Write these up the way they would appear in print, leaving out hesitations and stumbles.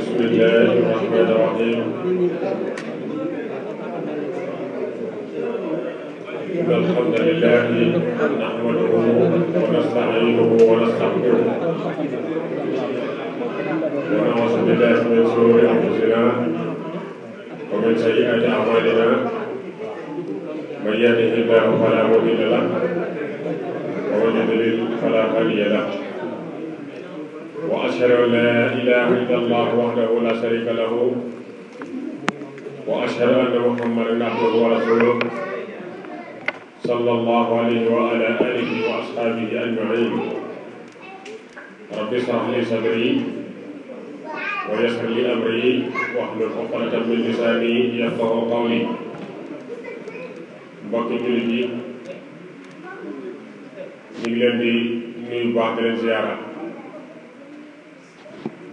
Bismillahirrahmanirrahim. Alhamdulillahi nahmaduhu wa nasta'inuhu wa nastaghfiruh wa na'udzu billahi min shururi anfusina wa min sayyi'ati a'malina man yahdihillahu fala mudilla lahu wa man yudlil fala hadiya lahu wa ashhadu an la ilaha illallah wahdahu la sharika lahu wa ashhadu anna muhammadan abduhu wa rasuluh sallallahu alayhi wa ala alihi wa ashabihi ajma'in. Rabbi shrah li sadri wa yassir li amri wahlul uqdatan min lisani yafqahu qawli. Mbokki jullit yi ñu ngi leen di nuyu baax di leen ziyaara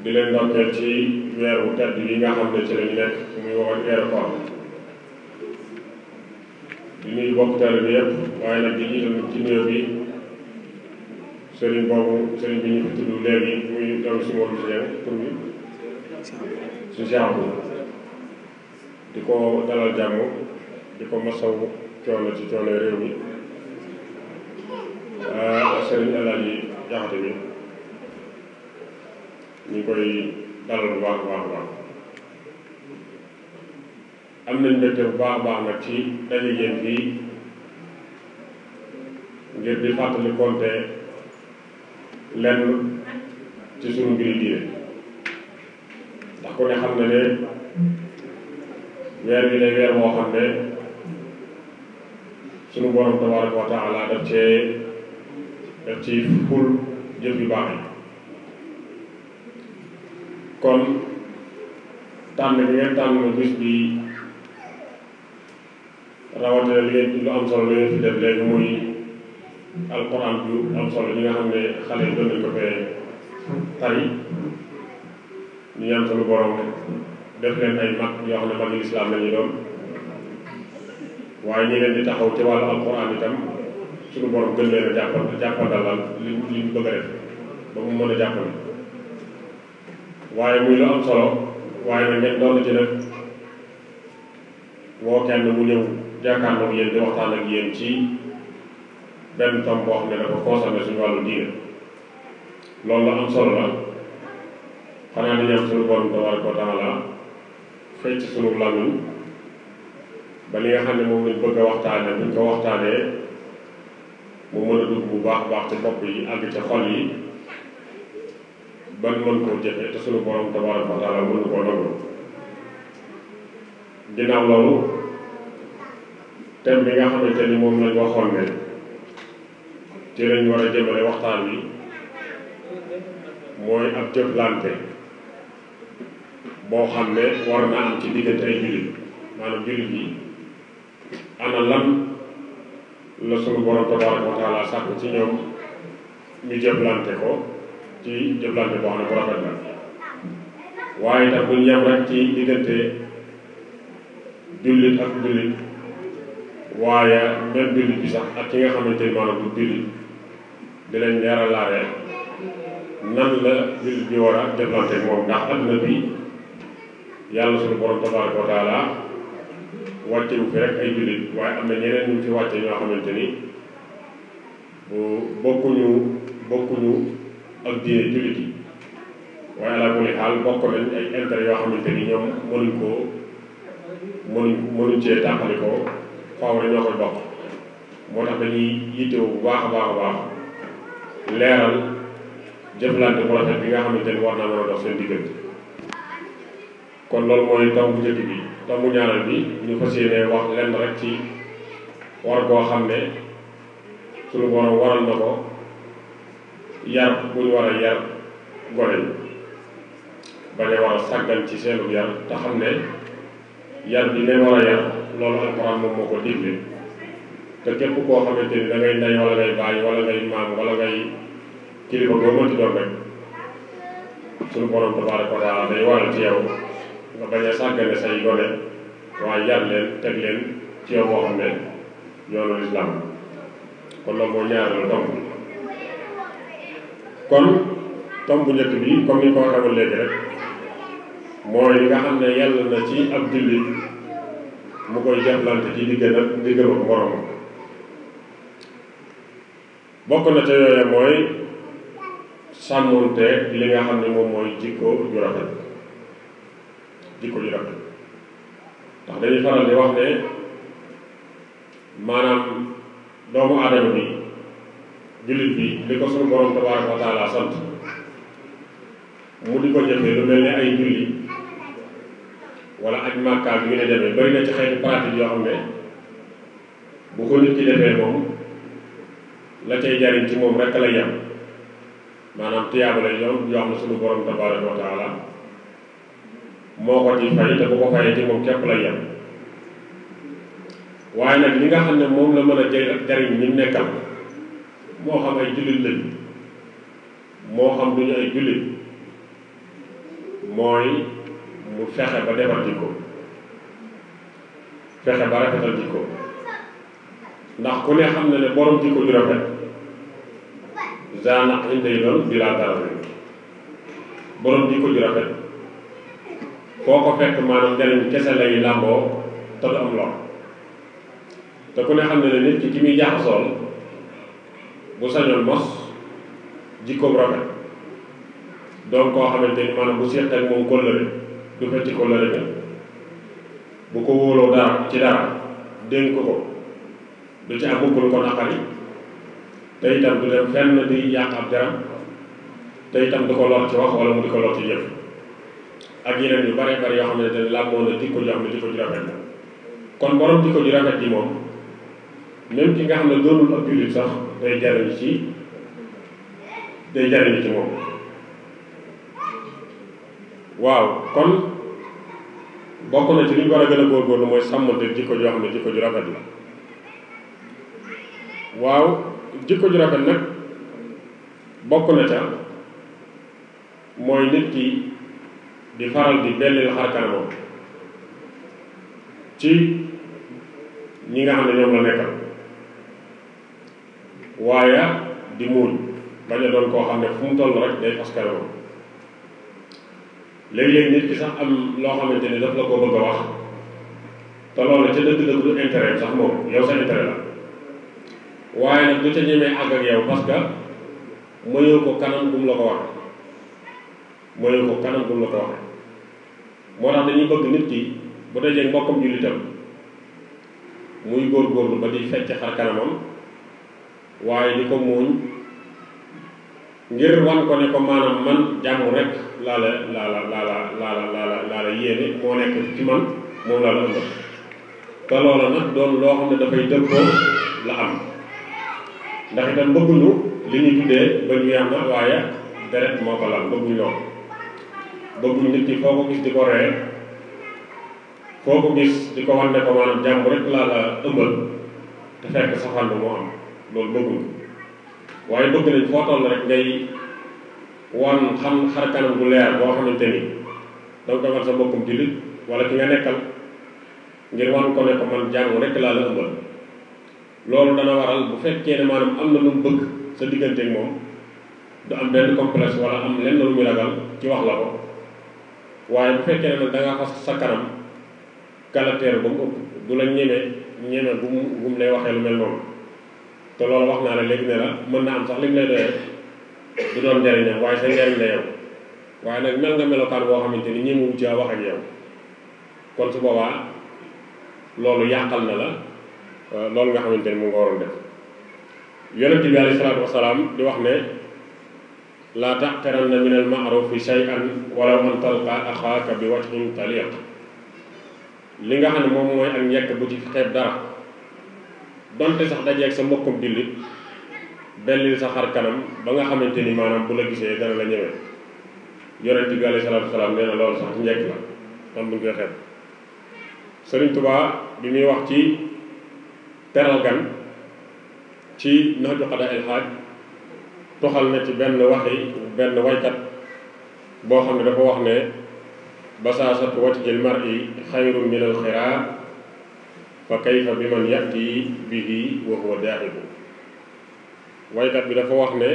di leen ndokkeel ci weer wu tedd yi nga xam ne ci lañu nekk muy woon weeru koor di nuyu bokk taalibe bi yëpp waaye nag di jiital ci nuyoo bi sëriñ bi ñu fi tudd léegi muy doom si Modou Seye tur bi si genre di ko dalal jàmm di ko masaw coono ci coono réew mi sëriñ Alaaji Jaxate bi ñu koy dalal bu baax a baax a baax am nañ mbégte bu baax a baax nag ci daje ngeen fii ngir di fàttali konte lenn ci sunu mbiri diine ndax ku ne xam na ne weer wi day weer boo xam ne sunu borom tabaraka wa taala daf ci ful jëf yu baax yi kon tànn bi ngeen tànn bis bi rawatina li ngeen lu am solo li ngeen fi def léegi muy alquran bu am solo ñi nga xam ne xale yi doon nañ ko fee tari ñu ñaan sunu borom def leen ay mag yoo xam ne magi lislaam la ñuy doon waaye ñi leen di taxaw ci wàllu alquran itam sunu borom gën leen a jàppandalal li ñu bëgg a def ba mu mën a jàppale waaye muy lu am solo waaye nag ngeen doon ci nag woo kenn mu ñëw jàkkaarloog yéen di waxtaan ak yéen ci benn tom boo xam ne dafa concerné suñu wàllu diine loolu la am solo la xanaa di ñaan suñu borom tabaraka wa taala fay ci suñu làmmiñ ba li nga xam ne moom lañ bëgg a waxtaane buñ ko waxtaanee mu mën a dugg bu baax baax ci bopp yi àgg ci xol yi ban mën koo jëfe te suñu borom tabaraka wa taala mën koo nangu ginnaaw loolu thème bi nga xamante ni moom lañ waxoon ne ci lañ war a jëmale waxtaan wi mooy ab jëflante boo xam ne war na am ci diggante ay jullit maanaam jullit yi ana lan la sunu borom tabaraka wa taala sàkk ci ñoom ñu jëflante ko ci jëflante boo xam ne bu rafet la waaye itam duñ yem rek ci diggante jullit ak jullit waaye même jullit bi sax ak ki nga xamante ni maanaam du jullit di leen leeralaale nan la jullit bi war a jëflante moom ndax adduna bi yàlla suñu borom tabaraka wa taala wàcce wu fi rek ay jullit waaye am na ñeneen ñu fi wàcce ñoo xamante ni bokkuñu ak diine jullit yi waaye ala kulli xaal bokk nañ ay intérêt yoo xamante ni ñoom mënuñ cee tàqali ko faaw rek ñoo koy bokk moo tax dañuy yittewu bu baax a baax a baax leeral jëflante bu rafet bi nga xamante ni war naa mën a dox seen diggante kon loolu mooy tomb bu njëkk bi tomb bu ñaareel bi ñu fas yéene wax lenn rek ci war koo xam ne suñu borom waral na ko yar bu ñu war a yar gone yi bañ a war a sàggan ci seenu yar te xam ne yar bi leen war a yar loolu alxuraan moom moo ko digle te képp koo xamante ni da ngay ndey wala ngay bàyyi wala ngay maam wala ngay kilifa boo mënti doon rek suñu borom tabaaraka wa taala day waral ci yow nga bañ a sàggane say gone waaye yar leen teg leen ci yow moo xam ne yoonu lislaam kon loolu moo ñaareelu tomb kon tomb bu njëkk bi comme ni ko waxee woon léegi rek mooy li nga xam ne yàlla na ci ab jullit mu koy jëflante ci diggam ak moroomam bokk na ca yooye mooy sàmmonte li nga xam ne moom mooy jikko ju rafet ndax dañuy faral di wax ne maanaam doomu aadama bi jullit bi li ko suñu borom tabaaraka wa taala sant mu di ko jëfee lu mel ne ay julli wala aj màkkaat yu ne demee bari na ci xeeti pratique yoo xam ne bu ko nit ki defee moom la cay jariñ ci moom rekk lay yem maanaam tiyaaba lay yoon yoo xam ne suñu borom tabaaraka wa taala moo ko ci fay te bu ko fayee ci moom képp lay yem waaye nag li nga xam ne moom la mën a jariñ ñi nekkal moo xam ay jullit lañ moo xam duñu ay jullit mooy mu fexe ba defar jikko fexe ba rafetal jikko ndax ku ne xam ne ne borom jikko ju rafet zaana indey doon bi laa dara borom jikko ju rafet foo ko fekk maanaam njariñ kese lay làmboo te du am lor te ku ne xam ne ne nit ki muy jaxasool bu sañoon mos jikko bu rafet doon koo xamante ni maanaam bu seet ak moom kóllëre du fecci kóllëre ga bu ko wóoloo dara ci dara dénk ko du ci am mukk lu ko naqari te itam du dem fenn di yàq ab jaram te itam du ko lor ci wax wala mu di ko lor ci jëf ak yeneen yu bare bare yoo xam ne te làmmoon na jikko ju xam ne jikko ju rafet la kon borom jikko ju rafet ji moom même ki nga xam ne doonul ab jullit sax day jariñ ci moom waaw kon bokk na ci li ñu war a gën a góorgóorlu mooy sàmmante jikko joo xam ne jikko ju rafet la waaw jikko ju rafet nag bokk na ca mooy nit ki di faral di bellil xar kanamam ci ñi nga xam ne ñoom la nekkal waaye di muuñ bañ a doon koo xam ne fu mu toll rek day fas kanamam léeg-léeg nit ki sax am loo xamante ni daf la ko bëgg a wax te loolu ca dëgg-dëgg du intérêt sax moom yow sa intérêt la waaye nag du ca ñemee àgg ak yow parce que mayoo ko kanam bu mu la ko wax moo tax dañuy bëgg nit ki bu dajee mbokkam jullitam muy góorgóorlu ba di fecc xar kanamam waaye di ko muuñ ngir wan ko ne ko maanaam man jàmm rek laa la yéene moo nekk ci man moom laa la ëmbal te loola nag doon loo xam ne dafay dëppoo la am ndax itam bëgguñu li ñuy tuddee ba ñu yam na waaye deret moo ko lal bëgguñu loolu bëgguñu nit ki foo ko gis di ko ree foo ko gis di ko wan ne ko maanaam jàmm rek laa la ëmbal te fekk safaan ba moo am loolu bëgguñu waaye bëgg nañ foo toll rek ngay wan xam xar kanam bu leer boo xamante ni danga koy wan sa mbokkum jullit wala ki nga nekkal ngir wan ko ne ko man jàmm rek laa la ëmbal loolu dana waral bu fekkee ne maanaam am na lu mu bëgg sa digganteeg moom du am benn complexe wala am lenn lu muy ragal ci wax la ko waaye bu fekkee ne nag da nga fas sa kanam caractère ba mu ëpp du la ñeme bu mu lay waxee lu mel noonu te loolu wax naa la léegi ne la mën na am sax li mu lay doyee du doon njariñam waaye sa njariñ la yow waaye nag mel nga melokaan boo xamante ni ñemewu ci wax ak yow kon su boobaa loolu yàqal na la loolu nga xamante ni mu nga waroon def yonent bi alayhi salaatu wasalaam di wax ne laa taxqiranna min al ma'rufi shay'an walaw an talqa axaaka bi wajhin taliq li nga xam ne moom mooy ak njëkk bu ci xeeb dara donte sax dajeeg sa mbokkum jullit bellil sa xar kanam ba nga xamante ni maanaam bu la gisee dana la ñëwee yonent bi alayhi salaatu wasalaam nee na loolu sax njëkk la tam buñ koy xeeb Sëriñ Tuubaa bi muy wax ci teral gan ci Nahju Qadaa il Haaj toxal na ci benn waykat boo xam ne dafa wax ne basaasatu wajhil mar'i xayrun min al xiraa fa kayfa bi man yati bihi wa huwa daahibu waykat bi dafa wax ne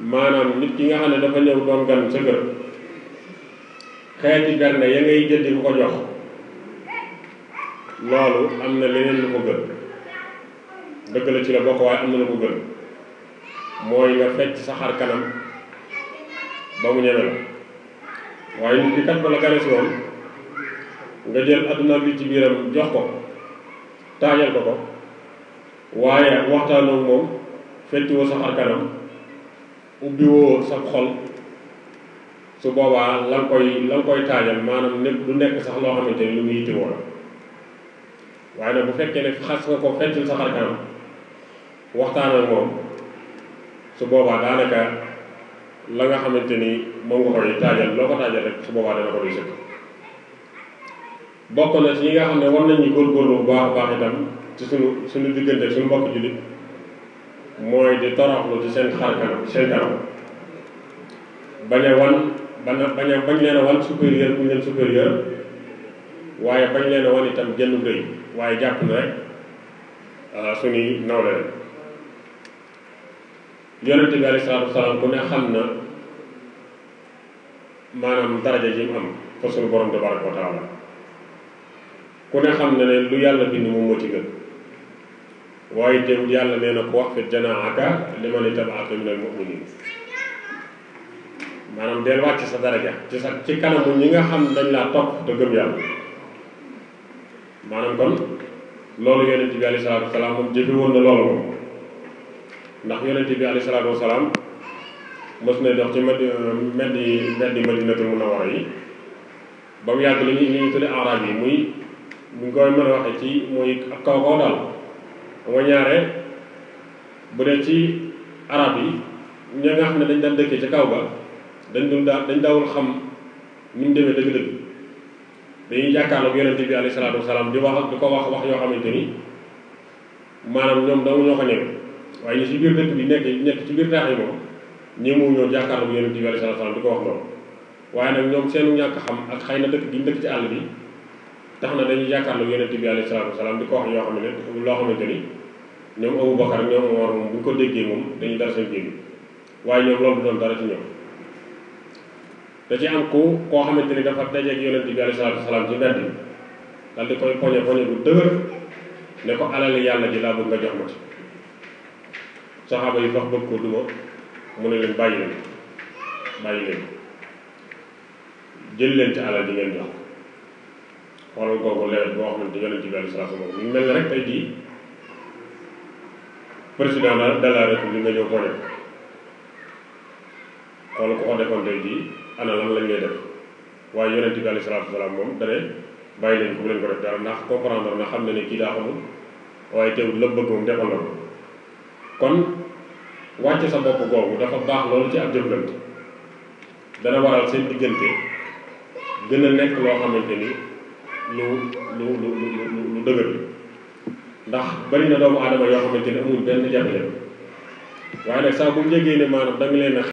maanaam nit ki nga xam ne dafa ñëw doon gan sa kër xeeti berne ya ngay jëndi bu ko jox loolu am na leneen lu ko gën dëgg la ci la bokk waaye am na lu ko gën mooy nga fecc sa xar kanam ba mu ñeme la waaye nit ki kat ba la gane si woon nga jël adduna bi ci biiram jox ko taajal ko waaye waxtaanoo moom fecc woo sa xar kanam ubbi woo sa xol su boobaa la nga koy taajal maanaam nekk du nekk sax loo xamante ni lu muy yitti woo la waaye nag bu fekkee ne xas nga ko feccil sa xar kanam waxtaan ak moom su boobaa daanaka la nga xamante ni moom nga koy taajal loo ko taajal rek su boobaa dana ko doy sëkk bokk na ci ñi nga xam ne war nañu góorgóorlu bu baax a baax itam ci suñu diggante suñu mbokk jullit mooy di toroxlu ci seen xar kanam seen kanam bañ leen a wan supérieur bu ñu leen supérieur waaye bañ leen a wan itam genn rëy waaye jàpp na rek suñuy nawle rek yonent bi alayhi salaatu wasalaam ku ne xam na maanaam daraja ji mu am fa suñu borom tabaraka wa taala ku ne xam na ne lu yàlla bind moom moo ci gën waaye teewul yàlla nee na ko wax fit janaaka liman ittabaaka minal mu'minin maanaam del wàcc sa daraja ci kanamu ñi nga xam dañ laa topp te gëm yàlla maanaam kon loolu yonent bi alayhi salaatu wasalaam moom jëfe woon na loolu moom ndax yonent bi alayhi salaatu wasalaam mos na dox ci meddi Madinatul Munawwara yi ba mu yàgg li ñu tudde arab yi muy buñ koy mën a waxee ci muy ak kaw daal nga ñaare bu dee ci arab yi ña nga xam ne dañ daan dëkkee ci kaw ga dañ daawul xam ni mu demee dëgg-dëgg dañuy jàkkaarloog yonent bi alayhi salaatu wasalaam di ko wax yoo xamante ni maanaam ñoom dong ñoo ko ñeme waaye ñi ci biir dëkk bi nekk ci biir taax yi moom ñemewu ñoo jàkkaarloog yonent bi alayhi salaatu wasalaam di ko wax loolu waaye nag ñoom seenu ñàkk xam ak xëy na dëkk gi ñu dëkk ci àll bi tax na dañuy jàkkaarloog yonent bi alayhi salaatu wasalaam di ko wax loo xamante ni ñoom Abu Bakar ñoom Umar moom bu ñu ko déggee moom dañuy dara seen génn waaye ñoom loolu doon dara ci ñoom da ci am koo xamante ni dafa dajeeg yonent bi alayhi salaatu wasalaam ci mbedd bi dal di koy poñe bu dëgër ne ko alali yàlla ji laa bëgg nga jox ma ci saxaaba yi fax bëgg ko duma mu ne leen bàyyi leen jël leen ci alal ji ngeen jox xoolal kooku lewet boo xamante yonent bi alayhi salaatu wasalaam ñu mel ne rek tey jii président de la république nga ñëw poñe xool ko defoon tey jii ana lan lañ lay def waaye yonent bi alayhi salaatu wasalaam moom dane bàyyi leen ko bu leen ko def dara ndax comprendre na xam ne ne kii daa xamul waaye teewul la bëgg moom defal na ko kon wàcce sa bopp googu dafa baax loolu ci ab jëflante dana waral seen diggante gën a nekk loo xamante ni lu dëgër ndax bari na doomu aadama yoo xamante ni amul benn jafe-jafe waaye nag saa bu njëgee ne maanaam da nga leen a